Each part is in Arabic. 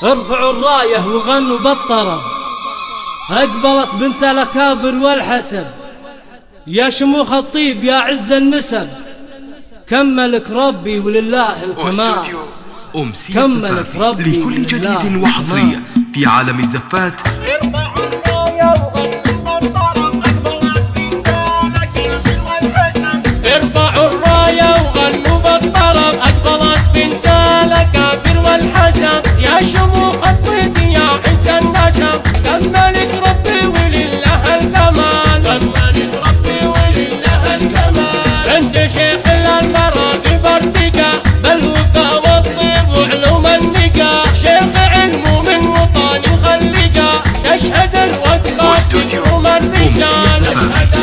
ارفعوا الراية وغنوا بالطرب، أقبلت بنت الأكابر والحسب، يا شموخ الطيب يا عز النسب، كملك ربي ولله الكمال. كملك ربي لكل جديد وحصرية في عالم الزفات. ارفعوا الراية وغنوا بالطرب، أقبلت بنت الأكابر والحسب، يا شموخ الطيب يا عز النسب، كملك ربي ولله الكمال. كملك ربي ولله الكمال. بنت شيخ المراقب ارتقى بالوفا والطيب وعلوم النقا، شيخ علم من وطن خلقا، تشهد الوقفات يوم الرجال.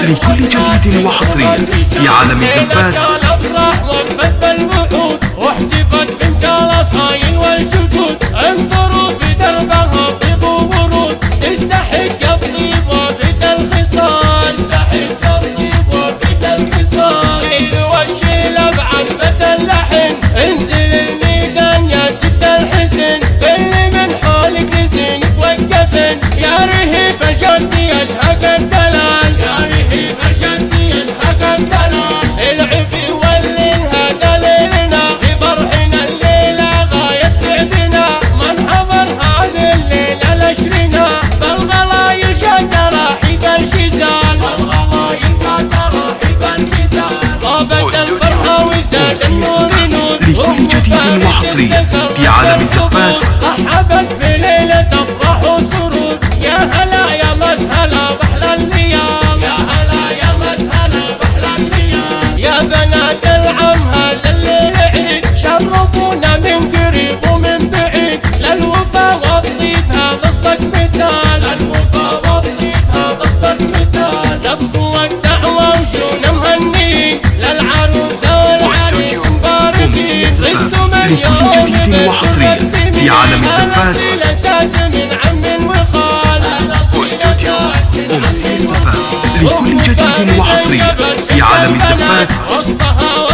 لكل جديد وحصري في عالم الزفات. الافراح وقفت بالوحود، واحتفت بنت الاصايل والجدود، انظروا في دربها طيب وورود، تستحق الطيب وفد الخصال. تستحق الطيب وفد الخصال. شيل والشيل بعذبة اللحن، انزل الميدان يا ست الحسن، كل من حولك لزينك وقفن، يا رهيب الجد يزهق الدلال. يا رهيب الجد يزهق الدلال. العب يولل هذا ليلنا، بفرحنا الليلة غاية سعدنا، من حضر هذه الليلة لشرنا، بالغلايل جات راحب الجزال. بالغلايل جات راحب الجزال. طابت الفرحة وزاد النور نور، لكل جديد وحصري في عالم الزفات. رحبت في ليلة افراح وسرور، يا هلا يا مسهلا بأحلى الليال. يا هلا يا مسهلا بأحلى الليال. يا بنات العم هذا الليل عيد، شرفونا من قريب ومن بعيد، للوفا والطيب هذا اصدق مثال. للوفا والطيب هذا اصدق مثال. لبوا الدعوة وجونا مهنيين، للعروسة والعريس مباركين، غزتوا من يوم لكل جديد وحصري في عالم الزفات. الاساس من عم وخال. أمسية زفات لكل جديد وحصري في عالم الزفات. وسطها